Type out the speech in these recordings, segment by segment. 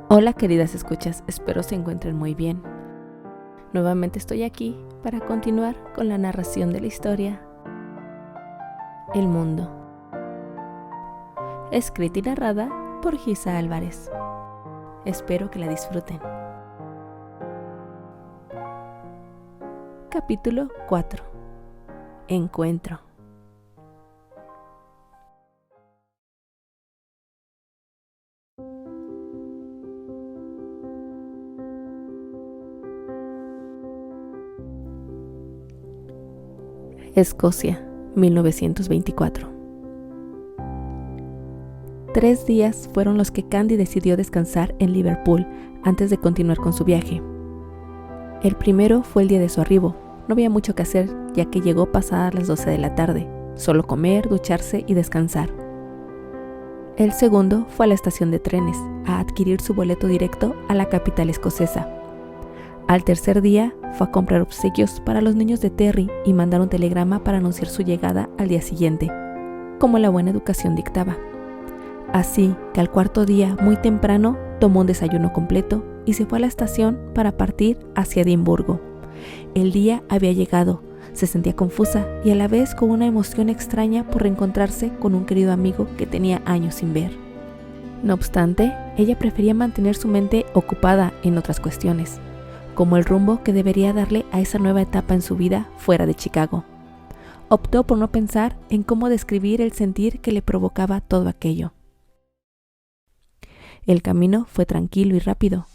Hola queridas escuchas, espero se encuentren muy bien. Nuevamente estoy aquí para continuar con la narración de la historia El Mundo, escrita y narrada por Gisa Álvarez. Espero que la disfruten. Capítulo 4. Encuentro. Escocia, 1924. 3 días fueron los que Candy decidió descansar en Liverpool antes de continuar con su viaje. El primero fue el día de su arribo. No había mucho que hacer, ya que llegó pasadas las 12 de la tarde, solo comer, ducharse y descansar. El segundo fue a la estación de trenes, a adquirir su boleto directo a la capital escocesa. Al tercer día fue a comprar obsequios para los niños de Terry y mandar un telegrama para anunciar su llegada al día siguiente, como la buena educación dictaba. Así que al cuarto día, muy temprano, tomó un desayuno completo y se fue a la estación para partir hacia Edimburgo. El día había llegado, se sentía confusa y a la vez con una emoción extraña por reencontrarse con un querido amigo que tenía años sin ver. No obstante, ella prefería mantener su mente ocupada en otras cuestiones, como el rumbo que debería darle a esa nueva etapa en su vida fuera de Chicago. Optó por no pensar en cómo describir el sentir que le provocaba todo aquello. El camino fue tranquilo y rápido.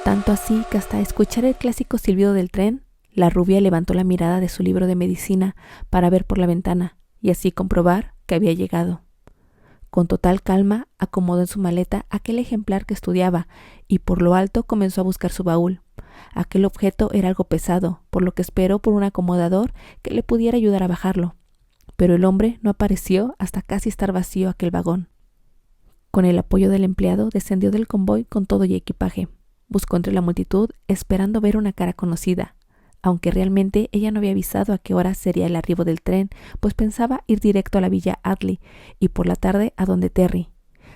Tanto así que hasta escuchar el clásico silbido del tren, la rubia levantó la mirada de su libro de medicina para ver por la ventana y así comprobar que había llegado. Con total calma, acomodó en su maleta aquel ejemplar que estudiaba y por lo alto comenzó a buscar su baúl. Aquel objeto era algo pesado, por lo que esperó por un acomodador que le pudiera ayudar a bajarlo. Pero el hombre no apareció hasta casi estar vacío aquel vagón. Con el apoyo del empleado, descendió del convoy con todo y equipaje. Buscó entre la multitud, esperando ver una cara conocida, aunque realmente ella no había avisado a qué hora sería el arribo del tren, pues pensaba ir directo a la Villa Audley y por la tarde a donde Terry.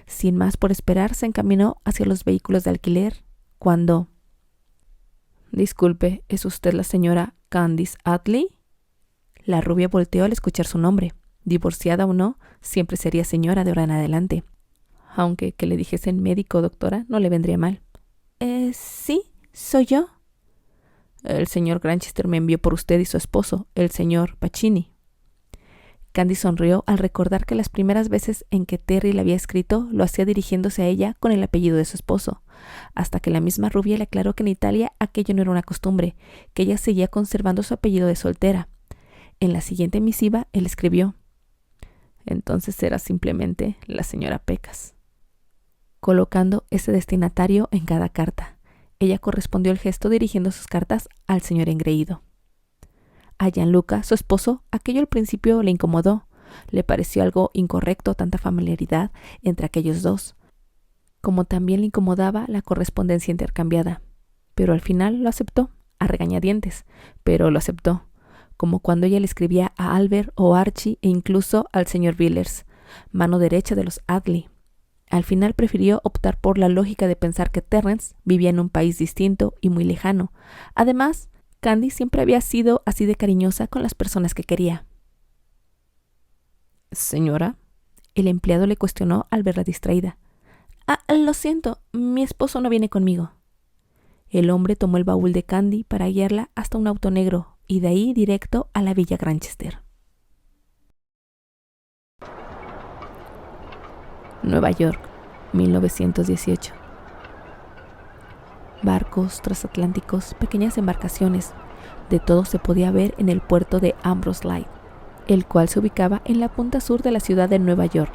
Sin más por esperar, se encaminó hacia los vehículos de alquiler, cuando... «Disculpe, ¿es usted la señora Candice Audley?» La rubia volteó al escuchar su nombre. Divorciada o no, siempre sería señora de ahora en adelante. Aunque que le dijesen médico o doctora no le vendría mal. «Sí, soy yo». «El señor Granchester me envió por usted y su esposo, el señor Pacini». Candy sonrió al recordar que las primeras veces en que Terry le había escrito lo hacía dirigiéndose a ella con el apellido de su esposo, hasta que la misma rubia le aclaró que en Italia aquello no era una costumbre, que ella seguía conservando su apellido de soltera. En la siguiente misiva él escribió: «Entonces era simplemente la señora Pecas», colocando ese destinatario en cada carta. Ella correspondió el gesto dirigiendo sus cartas al señor engreído. A Gianluca, su esposo, aquello al principio le incomodó. Le pareció algo incorrecto tanta familiaridad entre aquellos dos, como también le incomodaba la correspondencia intercambiada. Pero al final lo aceptó, a regañadientes, pero lo aceptó, como cuando ella le escribía a Albert o Archie e incluso al señor Villers, mano derecha de los Audley. Al final prefirió optar por la lógica de pensar que Terrence vivía en un país distinto y muy lejano. Además, Candy siempre había sido así de cariñosa con las personas que quería. «Señora», el empleado le cuestionó al verla distraída. «Lo siento, mi esposo no viene conmigo». El hombre tomó el baúl de Candy para guiarla hasta un auto negro y de ahí directo a la Villa Granchester. Nueva York, 1918. Barcos transatlánticos, pequeñas embarcaciones, de todo se podía ver en el puerto de Ambrose Light, el cual se ubicaba en la punta sur de la ciudad de Nueva York.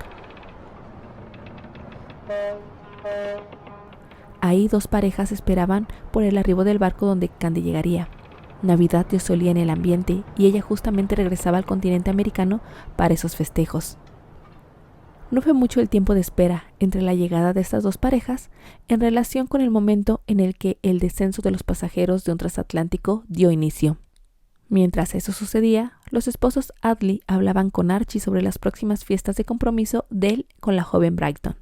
Ahí 2 parejas esperaban por el arribo del barco donde Candy llegaría. Navidad ya solía en el ambiente y ella justamente regresaba al continente americano para esos festejos. No fue mucho el tiempo de espera entre la llegada de estas dos parejas en relación con el momento en el que el descenso de los pasajeros de un transatlántico dio inicio. Mientras eso sucedía, los esposos Atley hablaban con Archie sobre las próximas fiestas de compromiso de él con la joven Brighton,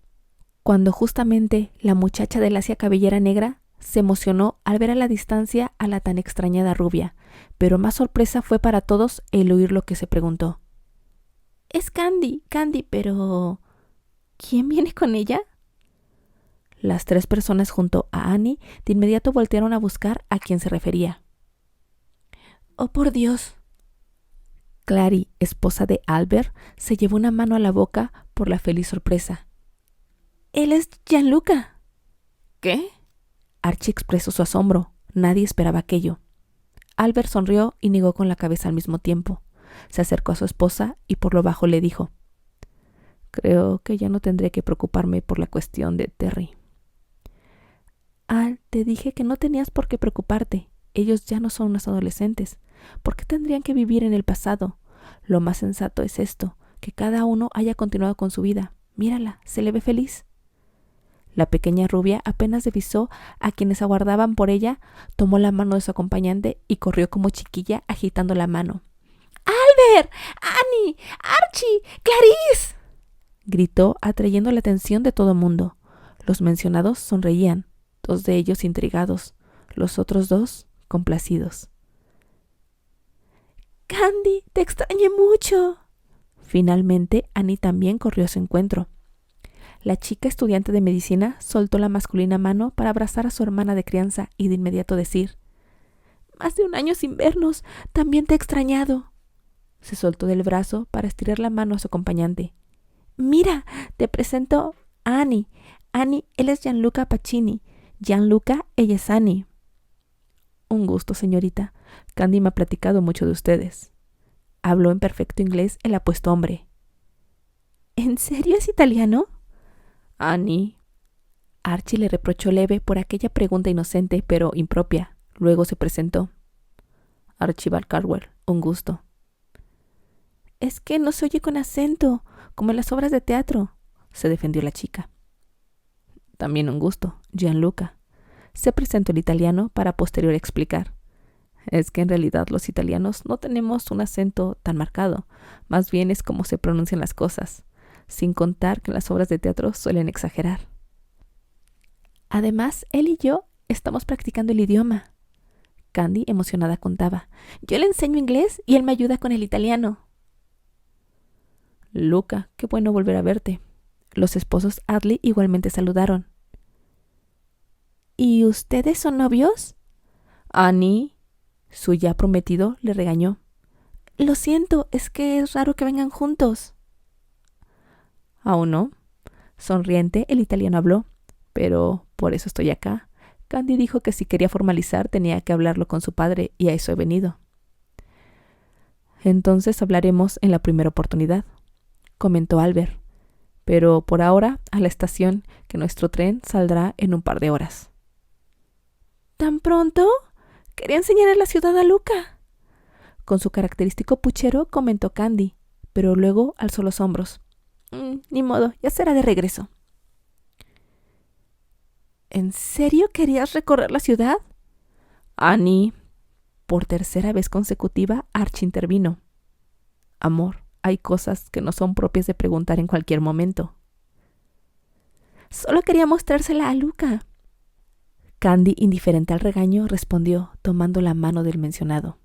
cuando justamente la muchacha de lacia cabellera negra se emocionó al ver a la distancia a la tan extrañada rubia, pero más sorpresa fue para todos el oír lo que se preguntó. «Es Candy, pero ¿quién viene con ella?» Las tres personas junto a Annie de inmediato voltearon a buscar a quien se refería. «¡Oh, por Dios!». Clary, esposa de Albert, se llevó una mano a la boca por la feliz sorpresa. «Él es Gianluca». «¿Qué?». Archie expresó su asombro. Nadie esperaba aquello. Albert sonrió y negó con la cabeza al mismo tiempo. Se acercó a su esposa y por lo bajo le dijo: «Creo que ya no tendré que preocuparme por la cuestión de Terry». «Al, te dije que no tenías por qué preocuparte. Ellos ya no son unos adolescentes. ¿Por qué tendrían que vivir en el pasado? Lo más sensato es esto, que cada uno haya continuado con su vida. Mírala, se le ve feliz». La pequeña rubia apenas divisó a quienes aguardaban por ella, tomó la mano de su acompañante y corrió como chiquilla agitando la mano. «¡Albert! ¡Annie! ¡Archie! ¡Clarice!», gritó, atrayendo la atención de todo el mundo. Los mencionados sonreían, dos de ellos intrigados, los otros dos complacidos. «Candy, te extrañé mucho». Finalmente, Annie también corrió a su encuentro. La chica estudiante de medicina soltó la masculina mano para abrazar a su hermana de crianza y de inmediato decir: «Más de un año sin vernos, también te he extrañado». Se soltó del brazo para estirar la mano a su acompañante. «Mira, te presento a Annie. Annie, él es Gianluca Pacini. Gianluca, ella es Annie». «Un gusto, señorita. Candy me ha platicado mucho de ustedes». Habló en perfecto inglés el apuesto hombre. «¿En serio es italiano?» «Annie». Archie le reprochó leve por aquella pregunta inocente pero impropia. Luego se presentó. «Archibald Caldwell, un gusto». «Es que no se oye con acento, como en las obras de teatro», se defendió la chica. «También un gusto, Gianluca», se presentó el italiano para posterior explicar. «Es que en realidad los italianos no tenemos un acento tan marcado, más bien es como se pronuncian las cosas, sin contar que en las obras de teatro suelen exagerar. Además, él y yo estamos practicando el idioma». Candy, emocionada, contaba. «Yo le enseño inglés y él me ayuda con el italiano». «Luca, qué bueno volver a verte». Los esposos Atley igualmente saludaron. «¿Y ustedes son novios?» Annie, su ya prometido, le regañó. «Lo siento, es que es raro que vengan juntos». «¿Aún no?». Sonriente, el italiano habló. «Pero por eso estoy acá. Candy dijo que si quería formalizar tenía que hablarlo con su padre y a eso he venido». «Entonces hablaremos en la primera oportunidad», comentó Albert. «Pero por ahora a la estación, que nuestro tren saldrá en un par de horas». «¿Tan pronto? Quería enseñarle la ciudad a Luca». Con su característico puchero comentó Candy, pero luego alzó los hombros. Ni modo, ya será de regreso». «¿En serio querías recorrer la ciudad?» «Annie». Por tercera vez consecutiva, Archie intervino. «Amor, hay cosas que no son propias de preguntar en cualquier momento». «Solo quería mostrársela a Luca». Candy, indiferente al regaño, respondió, tomando la mano del mencionado.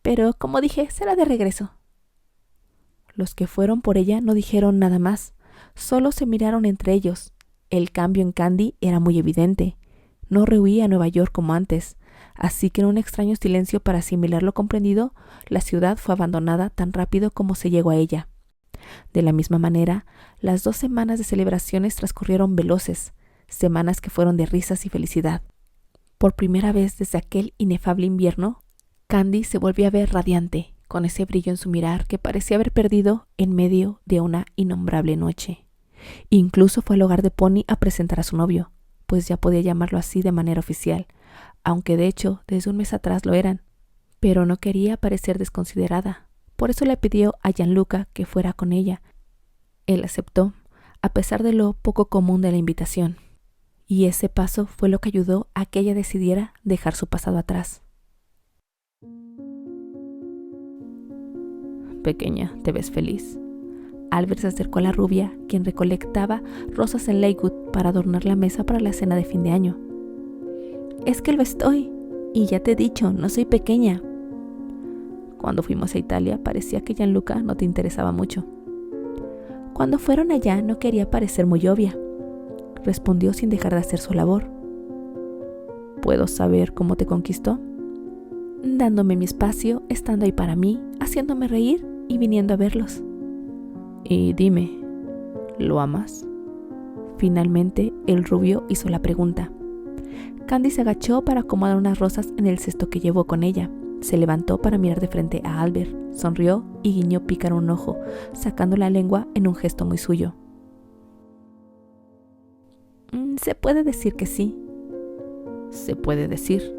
«Pero, como dije, será de regreso». Los que fueron por ella no dijeron nada más, solo se miraron entre ellos. El cambio en Candy era muy evidente. No rehuía a Nueva York como antes, así que en un extraño silencio para asimilar lo comprendido, la ciudad fue abandonada tan rápido como se llegó a ella. De la misma manera, las 2 semanas de celebraciones transcurrieron veloces, semanas que fueron de risas y felicidad. Por primera vez desde aquel inefable invierno, Candy se volvió a ver radiante, con ese brillo en su mirar que parecía haber perdido en medio de una innombrable noche. Incluso fue al hogar de Pony a presentar a su novio, pues ya podía llamarlo así de manera oficial, aunque de hecho desde un mes atrás lo eran. Pero no quería parecer desconsiderada, por eso le pidió a Gianluca que fuera con ella. Él aceptó, a pesar de lo poco común de la invitación. Y ese paso fue lo que ayudó a que ella decidiera dejar su pasado atrás. Pequeña, ¿te ves feliz? Albert se acercó a la rubia, quien recolectaba rosas en Lakewood para adornar la mesa para la cena de fin de año. Es que lo estoy, y ya te he dicho, no soy pequeña. Cuando fuimos a Italia parecía que Gianluca no te interesaba mucho. Cuando fueron allá no quería parecer muy obvia, respondió sin dejar de hacer su labor. ¿Puedo saber cómo te conquistó? Dándome mi espacio, estando ahí para mí, haciéndome reír y viniendo a verlos. Y dime, ¿lo amas? Finalmente, el rubio hizo la pregunta. Candy se agachó para acomodar unas rosas en el cesto que llevó con ella. Se levantó para mirar de frente a Albert, sonrió y guiñó pícaro un ojo, sacando la lengua en un gesto muy suyo. Se puede decir que sí. Se puede decir.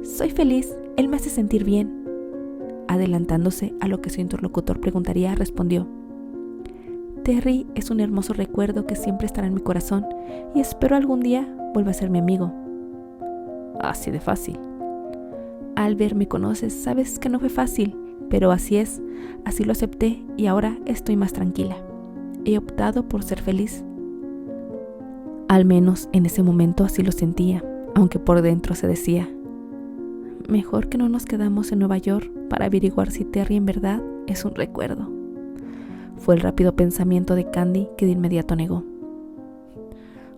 Soy feliz, él me hace sentir bien. Adelantándose a lo que su interlocutor preguntaría, respondió. Terry es un hermoso recuerdo que siempre estará en mi corazón y espero algún día vuelva a ser mi amigo. Así de fácil. Albert, me conoces, sabes que no fue fácil, pero así es, así lo acepté y ahora estoy más tranquila. He optado por ser feliz. Al menos en ese momento así lo sentía, aunque por dentro se decía, mejor que no nos quedamos en Nueva York para averiguar si Terry en verdad es un recuerdo. Fue el rápido pensamiento de Candy que de inmediato negó.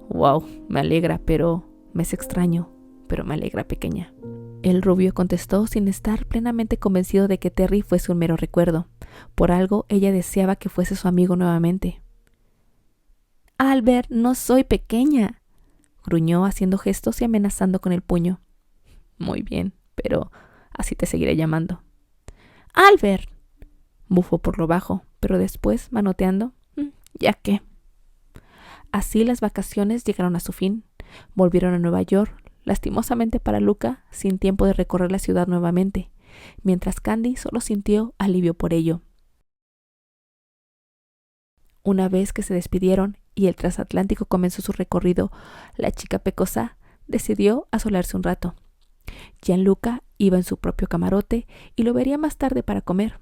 Wow, me alegra, pero me es extraño, pero me alegra, pequeña. El rubio contestó sin estar plenamente convencido de que Terry fuese un mero recuerdo. Por algo ella deseaba que fuese su amigo nuevamente. Albert, no soy pequeña, gruñó haciendo gestos y amenazando con el puño. Muy bien, pero así te seguiré llamando. Albert, bufó por lo bajo, pero después, manoteando, ya que. Así las vacaciones llegaron a su fin. Volvieron a Nueva York, lastimosamente para Luca, sin tiempo de recorrer la ciudad nuevamente, mientras Candy solo sintió alivio por ello. Una vez que se despidieron y el transatlántico comenzó su recorrido, la chica pecosa decidió asolarse un rato. Gianluca iba en su propio camarote y lo vería más tarde para comer.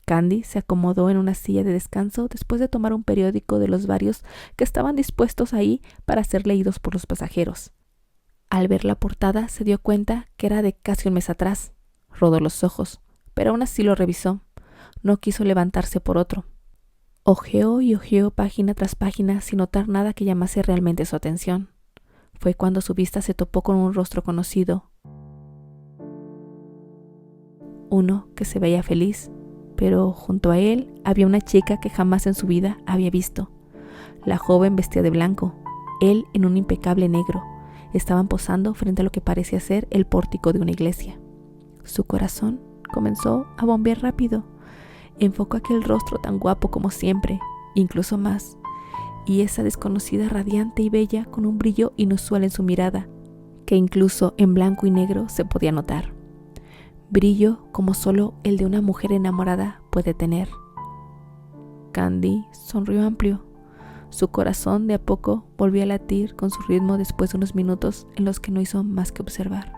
Candy se acomodó en una silla de descanso después de tomar un periódico de los varios que estaban dispuestos ahí para ser leídos por los pasajeros. Al ver la portada se dio cuenta que era de casi un mes atrás. Rodó los ojos, pero aún así lo revisó. No quiso levantarse por otro. Hojeó y hojeó página tras página sin notar nada que llamase realmente su atención. Fue cuando su vista se topó con un rostro conocido. Uno que se veía feliz, pero junto a él había una chica que jamás en su vida había visto. La joven vestía de blanco, él en un impecable negro. Estaban posando frente a lo que parecía ser el pórtico de una iglesia. Su corazón comenzó a bombear rápido. Enfocó aquel rostro tan guapo como siempre, incluso más, y esa desconocida radiante y bella con un brillo inusual en su mirada, que incluso en blanco y negro se podía notar. Brillo como solo el de una mujer enamorada puede tener. Candy sonrió amplio. Su corazón de a poco volvió a latir con su ritmo después de unos minutos en los que no hizo más que observar.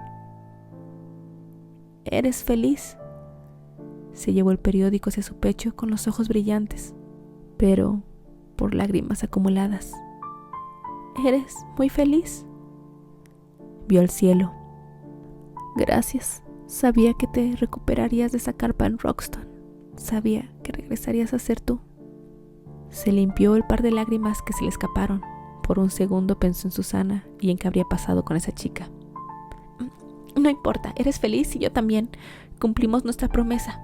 ¿Eres feliz? Se llevó el periódico hacia su pecho con los ojos brillantes, pero por lágrimas acumuladas. ¿Eres muy feliz? Vio al cielo. Gracias. Sabía que te recuperarías de esa carpa en Roxton. Sabía que regresarías a ser tú. Se limpió el par de lágrimas que se le escaparon. Por un segundo pensó en Susana y en qué habría pasado con esa chica. No importa, eres feliz y yo también. Cumplimos nuestra promesa.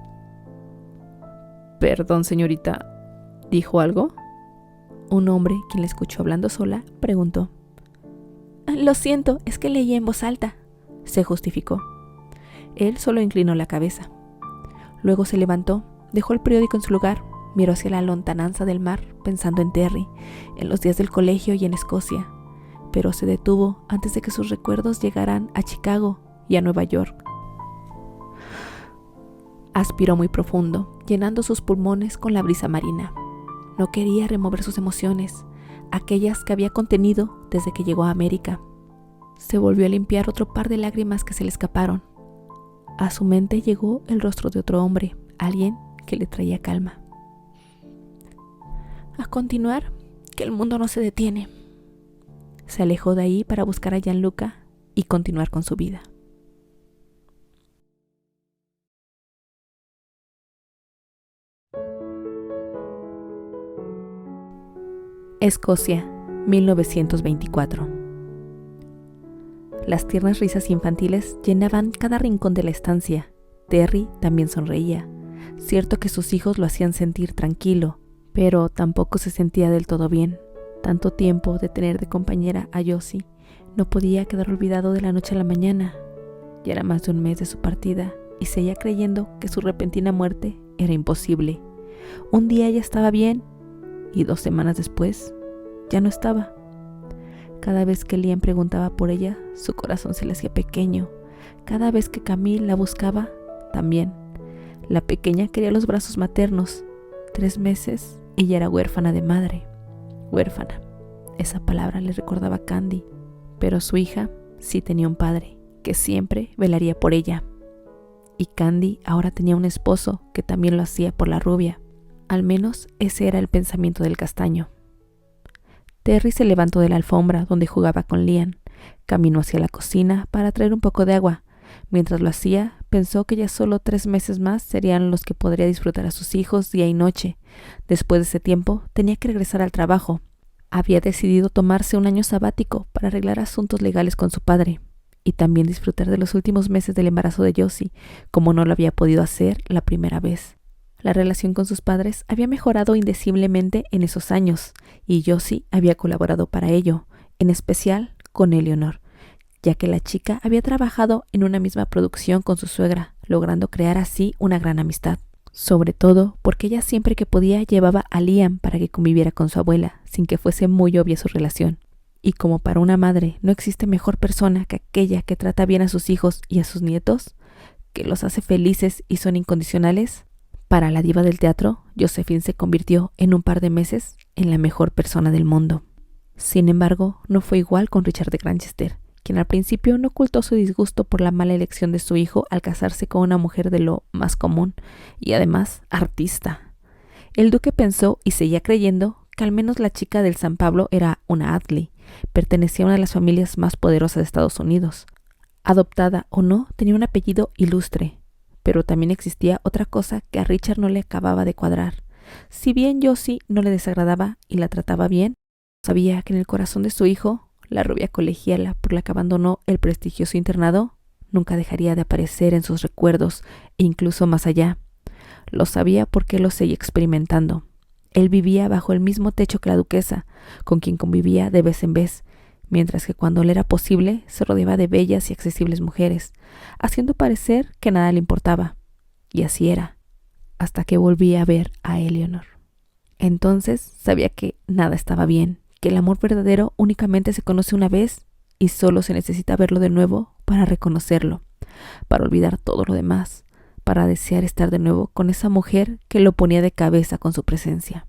Perdón, señorita, ¿dijo algo? Un hombre, quien la escuchó hablando sola, preguntó. Lo siento, es que leí en voz alta, se justificó. Él solo inclinó la cabeza. Luego se levantó, dejó el periódico en su lugar, miró hacia la lontananza del mar, pensando en Terry, en los días del colegio y en Escocia, pero se detuvo antes de que sus recuerdos llegaran a Chicago y a Nueva York. Aspiró muy profundo, llenando sus pulmones con la brisa marina. No quería remover sus emociones, aquellas que había contenido desde que llegó a América. Se volvió a limpiar otro par de lágrimas que se le escaparon. A su mente llegó el rostro de otro hombre, alguien que le traía calma. A continuar, que el mundo no se detiene. Se alejó de ahí para buscar a Gianluca y continuar con su vida. Escocia, 1924. Las tiernas risas infantiles llenaban cada rincón de la estancia. Terry también sonreía. Cierto que sus hijos lo hacían sentir tranquilo, pero tampoco se sentía del todo bien. Tanto tiempo de tener de compañera a Josie no podía quedar olvidado de la noche a la mañana. Ya era más de un mes de su partida y seguía creyendo que su repentina muerte era imposible. Un día ella estaba bien y 2 semanas después ya no estaba. Cada vez que Liam preguntaba por ella, su corazón se le hacía pequeño. Cada vez que Camille la buscaba, también. La pequeña quería los brazos maternos. 3 meses y ya era huérfana de madre. Huérfana. Esa palabra le recordaba a Candy. Pero su hija sí tenía un padre, que siempre velaría por ella. Y Candy ahora tenía un esposo que también lo hacía por la rubia. Al menos ese era el pensamiento del castaño. Terry se levantó de la alfombra donde jugaba con Liam. Caminó hacia la cocina para traer un poco de agua. Mientras lo hacía, pensó que ya solo 3 meses más serían los que podría disfrutar a sus hijos día y noche. Después de ese tiempo, tenía que regresar al trabajo. Había decidido tomarse un año sabático para arreglar asuntos legales con su padre y también disfrutar de los últimos meses del embarazo de Josie, como no lo había podido hacer la primera vez. La relación con sus padres había mejorado indeciblemente en esos años, y Josie había colaborado para ello, en especial con Eleanor, ya que la chica había trabajado en una misma producción con su suegra, logrando crear así una gran amistad. Sobre todo porque ella siempre que podía llevaba a Liam para que conviviera con su abuela, sin que fuese muy obvia su relación. Y como para una madre no existe mejor persona que aquella que trata bien a sus hijos y a sus nietos, que los hace felices y son incondicionales, para la diva del teatro, Josephine se convirtió en un par de meses en la mejor persona del mundo. Sin embargo, no fue igual con Richard de Granchester, quien al principio no ocultó su disgusto por la mala elección de su hijo al casarse con una mujer de lo más común y además artista. El duque pensó y seguía creyendo que al menos la chica del San Pablo era una Atley, pertenecía a una de las familias más poderosas de Estados Unidos. Adoptada o no, tenía un apellido ilustre. Pero también existía otra cosa que a Richard no le acababa de cuadrar. Si bien Josie no le desagradaba y la trataba bien, sabía que en el corazón de su hijo, la rubia colegiala por la que abandonó el prestigioso internado, nunca dejaría de aparecer en sus recuerdos e incluso más allá. Lo sabía porque lo seguía experimentando. Él vivía bajo el mismo techo que la duquesa, con quien convivía de vez en vez, mientras que cuando le era posible se rodeaba de bellas y accesibles mujeres, haciendo parecer que nada le importaba. Y así era, hasta que volví a ver a Eleanor. Entonces sabía que nada estaba bien, que el amor verdadero únicamente se conoce una vez y solo se necesita verlo de nuevo para reconocerlo, para olvidar todo lo demás, para desear estar de nuevo con esa mujer que lo ponía de cabeza con su presencia.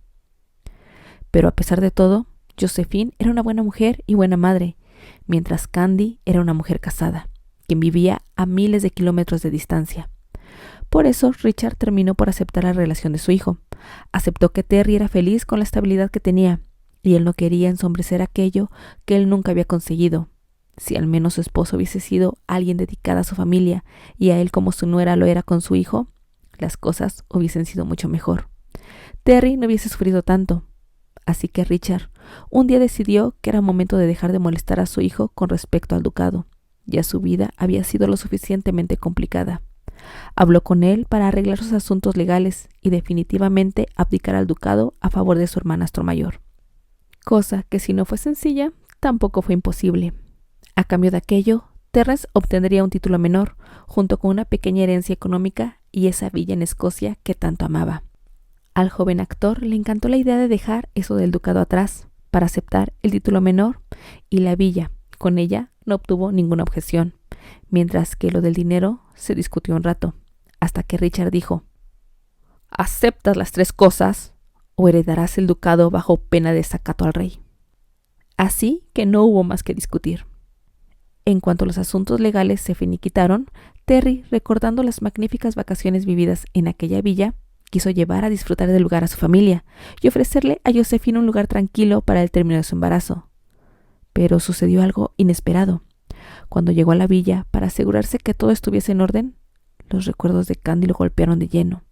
Pero a pesar de todo, Josephine era una buena mujer y buena madre, mientras Candy era una mujer casada, quien vivía a miles de kilómetros de distancia. Por eso Richard terminó por aceptar la relación de su hijo. Aceptó que Terry era feliz con la estabilidad que tenía, y él no quería ensombrecer aquello que él nunca había conseguido. Si al menos su esposo hubiese sido alguien dedicado a su familia y a él como su nuera lo era con su hijo, las cosas hubiesen sido mucho mejor. Terry no hubiese sufrido tanto. Así que Richard un día decidió que era momento de dejar de molestar a su hijo con respecto al ducado. Ya su vida había sido lo suficientemente complicada. Habló con él para arreglar sus asuntos legales y definitivamente abdicar al ducado a favor de su hermanastro mayor. Cosa que si no fue sencilla, tampoco fue imposible. A cambio de aquello, Terence obtendría un título menor, junto con una pequeña herencia económica y esa villa en Escocia que tanto amaba. Al joven actor le encantó la idea de dejar eso del ducado atrás para aceptar el título menor y la villa. Con ella no obtuvo ninguna objeción, mientras que lo del dinero se discutió un rato, hasta que Richard dijo: «¿Aceptas las 3 cosas o heredarás el ducado bajo pena de desacato al rey. Así que no hubo más que discutir. En cuanto los asuntos legales se finiquitaron, Terry, recordando las magníficas vacaciones vividas en aquella villa, quiso llevar a disfrutar del lugar a su familia y ofrecerle a Josephine un lugar tranquilo para el término de su embarazo. Pero sucedió algo inesperado. Cuando llegó a la villa para asegurarse que todo estuviese en orden, los recuerdos de Candy lo golpearon de lleno.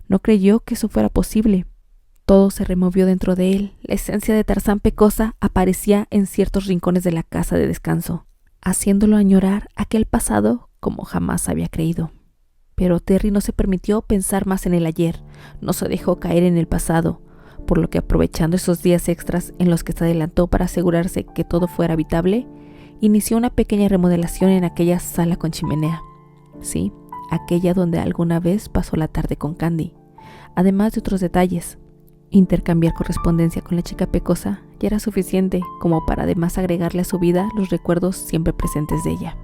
No creyó que eso fuera posible. Todo se removió dentro de él. La esencia de Tarzán Pecosa aparecía en ciertos rincones de la casa de descanso, haciéndolo añorar aquel pasado como jamás había creído. Pero Terry no se permitió pensar más en el ayer, no se dejó caer en el pasado, por lo que aprovechando esos días extras en los que se adelantó para asegurarse que todo fuera habitable, inició una pequeña remodelación en aquella sala con chimenea. Sí, aquella donde alguna vez pasó la tarde con Candy. Además de otros detalles, intercambiar correspondencia con la chica Pecosa ya era suficiente como para además agregarle a su vida los recuerdos siempre presentes de ella.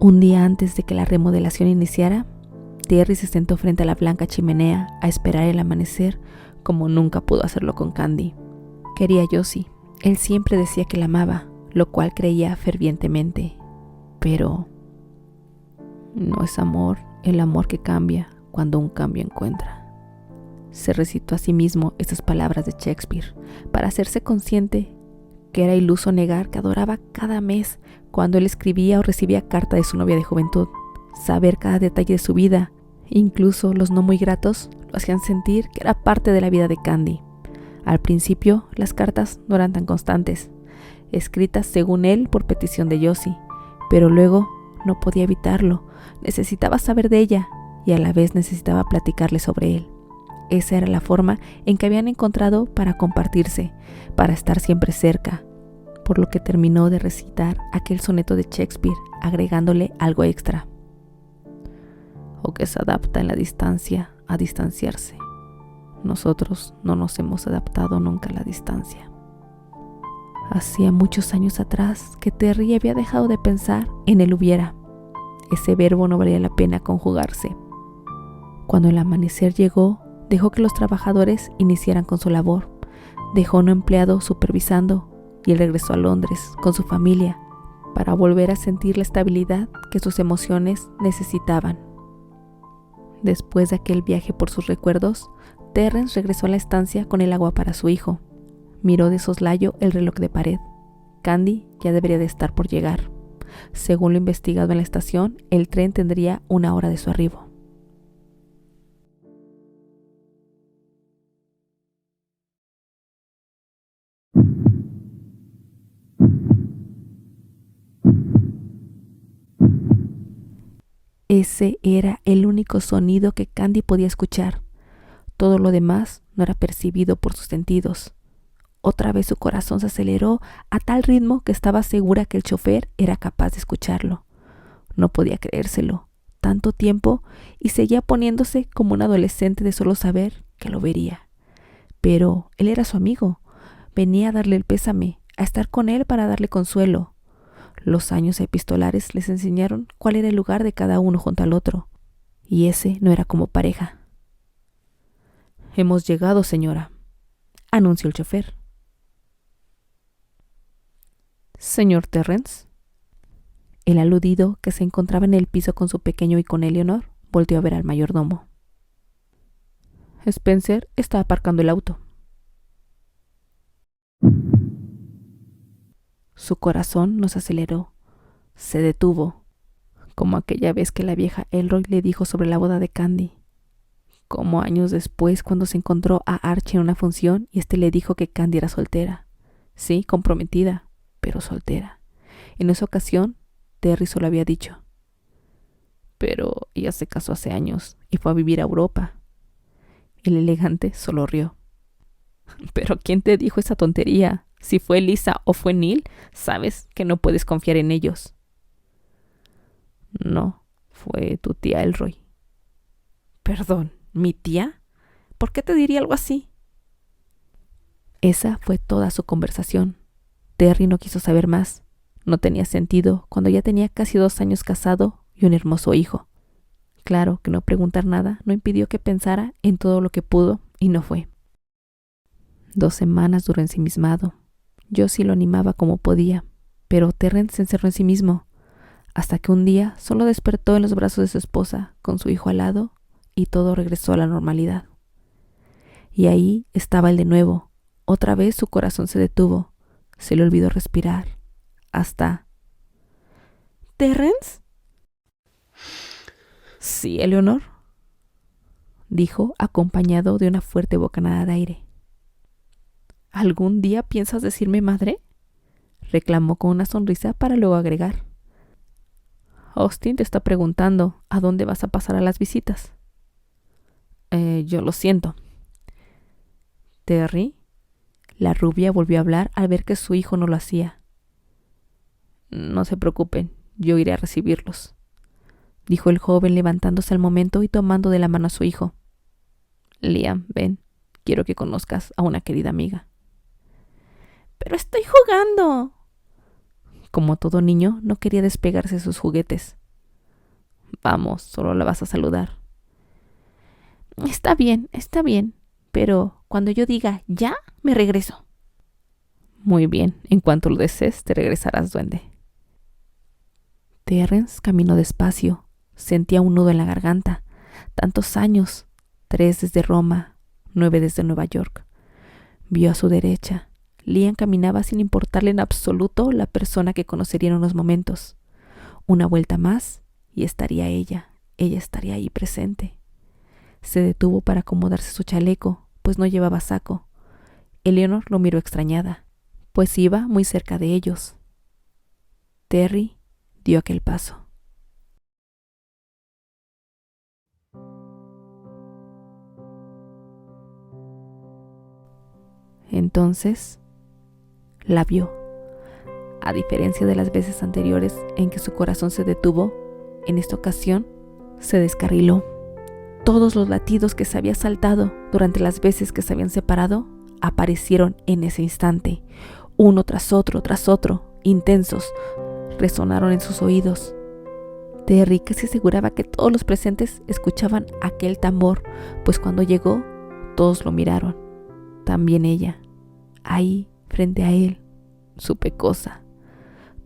Un día antes de que la remodelación iniciara, Terry se sentó frente a la blanca chimenea a esperar el amanecer como nunca pudo hacerlo con Candy. Quería a Josie. Él siempre decía que la amaba, lo cual creía fervientemente. Pero no es amor el amor que cambia cuando un cambio encuentra. Se recitó a sí mismo estas palabras de Shakespeare para hacerse consciente que era iluso negar que adoraba cada mes cuando él escribía o recibía carta de su novia de juventud. Saber cada detalle de su vida, incluso los no muy gratos, lo hacían sentir que era parte de la vida de Candy. Al principio, las cartas no eran tan constantes, escritas según él por petición de Josie, pero luego no podía evitarlo, necesitaba saber de ella y a la vez necesitaba platicarle sobre él. Esa era la forma en que habían encontrado para compartirse, para estar siempre cerca, por lo que terminó de recitar aquel soneto de Shakespeare, agregándole algo extra. O que se adapta en la distancia a distanciarse. Nosotros no nos hemos adaptado nunca a la distancia. Hacía muchos años atrás que Terry había dejado de pensar en el hubiera. Ese verbo no valía la pena conjugarse. Cuando el amanecer llegó, dejó que los trabajadores iniciaran con su labor. Dejó a un empleado supervisando y él regresó a Londres con su familia para volver a sentir la estabilidad que sus emociones necesitaban. Después de aquel viaje por sus recuerdos, Terrence regresó a la estancia con el agua para su hijo. Miró de soslayo el reloj de pared. Candy ya debería de estar por llegar. Según lo investigado en la estación, el tren tendría 1 hora de su arribo. Ese era el único sonido que Candy podía escuchar. Todo lo demás no era percibido por sus sentidos. Otra vez su corazón se aceleró a tal ritmo que estaba segura que el chofer era capaz de escucharlo. No podía creérselo. Tanto tiempo y seguía poniéndose como un adolescente de solo saber que lo vería. Pero él era su amigo. Venía a darle el pésame, a estar con él para darle consuelo. Los años epistolares les enseñaron cuál era el lugar de cada uno junto al otro, y ese no era como pareja. «Hemos llegado, señora», anunció el chofer. «¿Señor Terrence?» El aludido, que se encontraba en el piso con su pequeño y con Eleanor, volteó a ver al mayordomo. Spencer está aparcando el auto. Su corazón no se aceleró, se detuvo, como aquella vez que la vieja Elroy le dijo sobre la boda de Candy, como años después cuando se encontró a Archie en una función y le dijo que Candy era soltera, sí, comprometida, pero soltera. En esa ocasión, Terry solo había dicho, pero ella se casó hace años y fue a vivir a Europa. El elegante solo rió. ¿Pero quién te dijo esa tontería? Si fue Lisa o fue Neil, sabes que no puedes confiar en ellos. No, fue tu tía Elroy. Perdón, ¿mi tía? ¿Por qué te diría algo así? Esa fue toda su conversación. Terry no quiso saber más. No tenía sentido cuando ya tenía casi 2 años casado y un hermoso hijo. Claro que no preguntar nada no impidió que pensara en todo lo que pudo y no fue. 2 semanas duró ensimismado. Yo sí lo animaba como podía, pero Terrence se encerró en sí mismo, hasta que un día solo despertó en los brazos de su esposa, con su hijo al lado, y todo regresó a la normalidad. Y ahí estaba él de nuevo. Otra vez su corazón se detuvo. Se le olvidó respirar. Hasta... ¿Terrence? Sí, Eleanor, dijo, acompañado de una fuerte bocanada de aire. ¿Algún día piensas decirme madre? Reclamó con una sonrisa para luego agregar. Austin te está preguntando a dónde vas a pasar a las visitas. Yo lo siento. Terry, la rubia volvió a hablar al ver que su hijo no lo hacía. No se preocupen, yo iré a recibirlos, dijo el joven levantándose al momento y tomando de la mano a su hijo. Liam, ven, quiero que conozcas a una querida amiga. Pero estoy jugando. Como todo niño, no quería despegarse de sus juguetes. Vamos, solo la vas a saludar. Está bien, pero cuando yo diga ya, me regreso. Muy bien, en cuanto lo desees, te regresarás, duende. Terrence caminó despacio. Sentía un nudo en la garganta. Tantos años, 3 desde Roma, 9 desde Nueva York. Vio a su derecha. Liam caminaba sin importarle en absoluto la persona que conocería en unos momentos. Una vuelta más y estaría ella. Ella estaría ahí presente. Se detuvo para acomodarse su chaleco, pues no llevaba saco. Eleanor lo miró extrañada, pues iba muy cerca de ellos. Terry dio aquel paso. Entonces, la vio. A diferencia de las veces anteriores en que su corazón se detuvo, en esta ocasión se descarriló. Todos los latidos que se había saltado durante las veces que se habían separado aparecieron en ese instante, uno tras otro, intensos, resonaron en sus oídos. Terry casi aseguraba que todos los presentes escuchaban aquel tambor, pues cuando llegó, todos lo miraron. También ella, ahí, frente a él, su pecosa.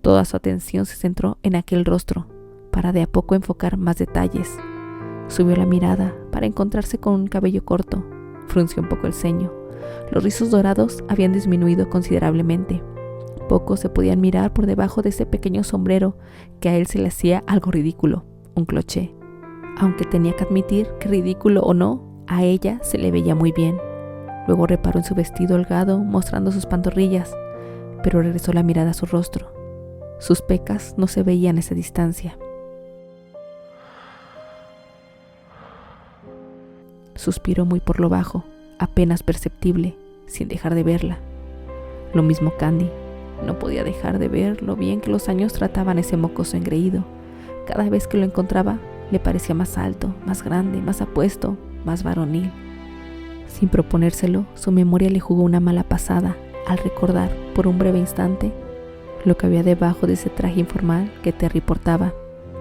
Toda su atención se centró en aquel rostro, para de a poco enfocar más detalles. Subió la mirada para encontrarse con un cabello corto, frunció un poco el ceño. Los rizos dorados habían disminuido considerablemente. Pocos se podían mirar por debajo de ese pequeño sombrero que a él se le hacía algo ridículo, un cloché. Aunque tenía que admitir que ridículo o no, a ella se le veía muy bien. Luego reparó en su vestido holgado mostrando sus pantorrillas, pero regresó la mirada a su rostro. Sus pecas no se veían a esa distancia. Suspiró muy por lo bajo, apenas perceptible, sin dejar de verla. Lo mismo Candy. No podía dejar de ver lo bien que los años trataban a ese mocoso engreído. Cada vez que lo encontraba, le parecía más alto, más grande, más apuesto, más varonil. Sin proponérselo, su memoria le jugó una mala pasada al recordar, por un breve instante, lo que había debajo de ese traje informal que Terry portaba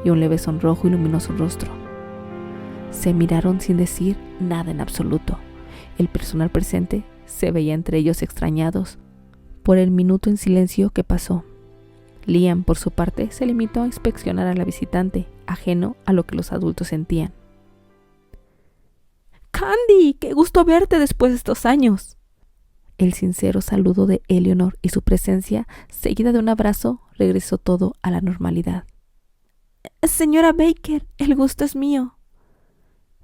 y un leve sonrojo iluminó su rostro. Se miraron sin decir nada en absoluto. El personal presente se veía entre ellos extrañados por el minuto en silencio que pasó. Liam, por su parte, se limitó a inspeccionar a la visitante, ajeno a lo que los adultos sentían. «Candy, qué gusto verte después de estos años». El sincero saludo de Eleanor y su presencia, seguida de un abrazo, regresó todo a la normalidad. «Señora Baker, el gusto es mío».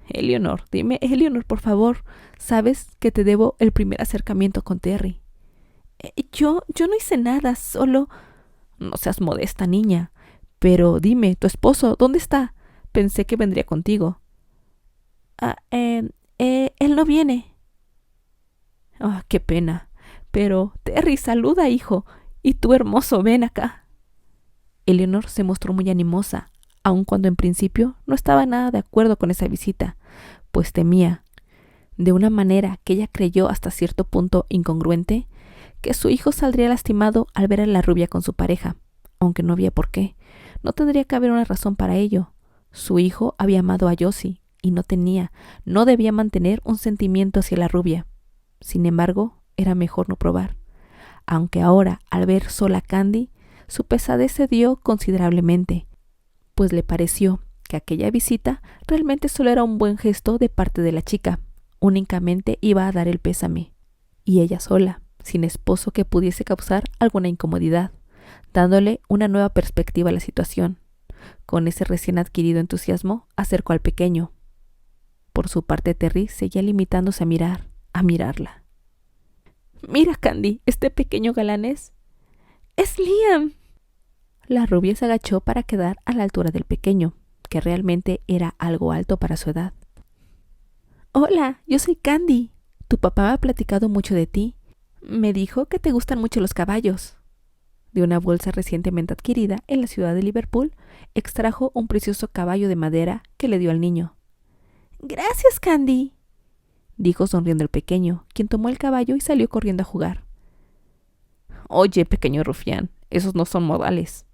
«Eleanor, dime, Eleanor, por favor, sabes que te debo el primer acercamiento con Terry». Yo no hice nada, solo... No seas modesta, niña. Pero dime, ¿tu esposo dónde está? Pensé que vendría contigo. Él no viene. Qué pena. Pero, Terry, saluda, hijo. Y tú, hermoso, ven acá. Eleanor se mostró muy animosa, aun cuando en principio no estaba nada de acuerdo con esa visita, pues temía, de una manera que ella creyó hasta cierto punto incongruente, que su hijo saldría lastimado al ver a la rubia con su pareja, aunque no había por qué. No tendría que haber una razón para ello. Su hijo había amado a Josie y no debía mantener un sentimiento hacia la rubia. Sin embargo, era mejor no probar, aunque ahora, al ver sola a Candy, su pesadez cedió considerablemente, pues le pareció que aquella visita realmente solo era un buen gesto de parte de la chica. Únicamente iba a dar el pésame, y ella sola, sin esposo que pudiese causar alguna incomodidad, dándole una nueva perspectiva a la situación. Con ese recién adquirido entusiasmo, acercó al pequeño. Por su parte, Terry seguía limitándose a mirarla. «Mira, Candy, este pequeño galán es Liam». La rubia se agachó para quedar a la altura del pequeño, que realmente era algo alto para su edad. «Hola, yo soy Candy. Tu papá me ha platicado mucho de ti. Me dijo que te gustan mucho los caballos». De una bolsa recientemente adquirida en la ciudad de Liverpool, extrajo un precioso caballo de madera que le dio al niño. «Gracias, Candy», dijo sonriendo el pequeño, quien tomó el caballo y salió corriendo a jugar. «Oye, pequeño rufián, esos no son modales»,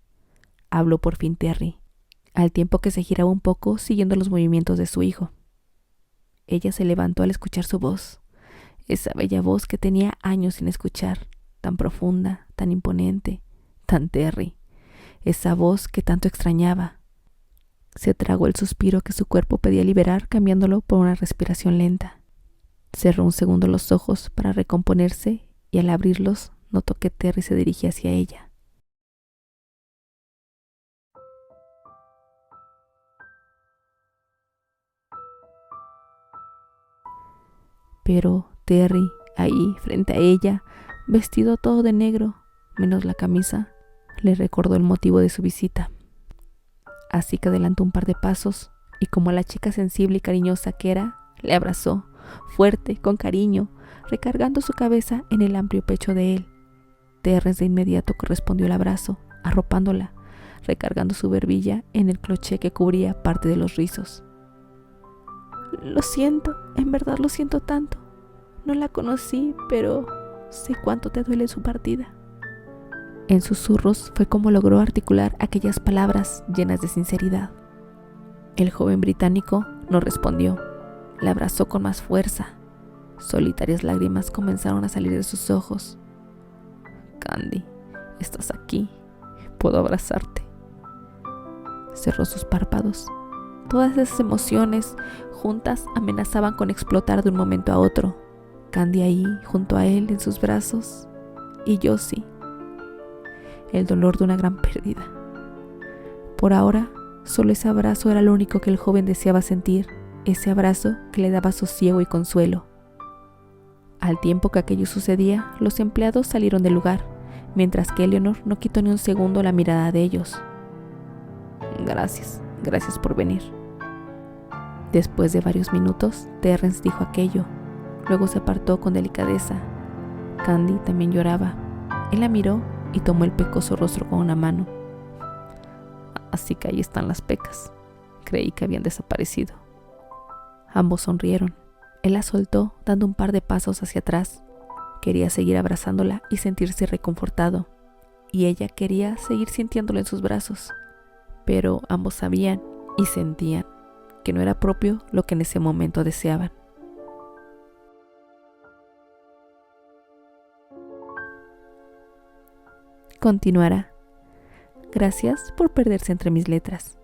habló por fin Terry, al tiempo que se giraba un poco siguiendo los movimientos de su hijo. Ella se levantó al escuchar su voz, esa bella voz que tenía años sin escuchar, tan profunda, tan imponente, tan Terry, esa voz que tanto extrañaba. Se tragó el suspiro que su cuerpo pedía liberar, cambiándolo por una respiración lenta. Cerró un segundo los ojos para recomponerse y al abrirlos notó que Terry se dirigía hacia ella. Pero Terry, ahí, frente a ella, vestido todo de negro, menos la camisa, le recordó el motivo de su visita. Así que adelantó un par de pasos y, como la chica sensible y cariñosa que era, le abrazó, fuerte, con cariño, recargando su cabeza en el amplio pecho de él. Terrence de inmediato correspondió el abrazo, arropándola, recargando su barbilla en el cloché que cubría parte de los rizos. «Lo siento, en verdad lo siento tanto. No la conocí, pero sé cuánto te duele su partida». En susurros fue como logró articular aquellas palabras llenas de sinceridad. El joven británico no respondió. La abrazó con más fuerza. Solitarias lágrimas comenzaron a salir de sus ojos. «Candy, estás aquí. Puedo abrazarte». Cerró sus párpados. Todas esas emociones juntas amenazaban con explotar de un momento a otro. Candy ahí, junto a él, en sus brazos, y yo sí. El dolor de una gran pérdida. Por ahora, solo ese abrazo era lo único que el joven deseaba sentir, ese abrazo que le daba sosiego y consuelo. Al tiempo que aquello sucedía, los empleados salieron del lugar, mientras que Eleanor no quitó ni un segundo la mirada de ellos. Gracias por venir». Después de varios minutos, Terrence dijo aquello. Luego se apartó con delicadeza. Candy también lloraba. Él la miró y tomó el pecoso rostro con una mano. «Así que ahí están las pecas. Creí que habían desaparecido». Ambos sonrieron. Él la soltó, dando un par de pasos hacia atrás. Quería seguir abrazándola y sentirse reconfortado, y ella quería seguir sintiéndolo en sus brazos. Pero ambos sabían y sentían que no era propio lo que en ese momento deseaban. Continuará. Gracias por perderse entre mis letras.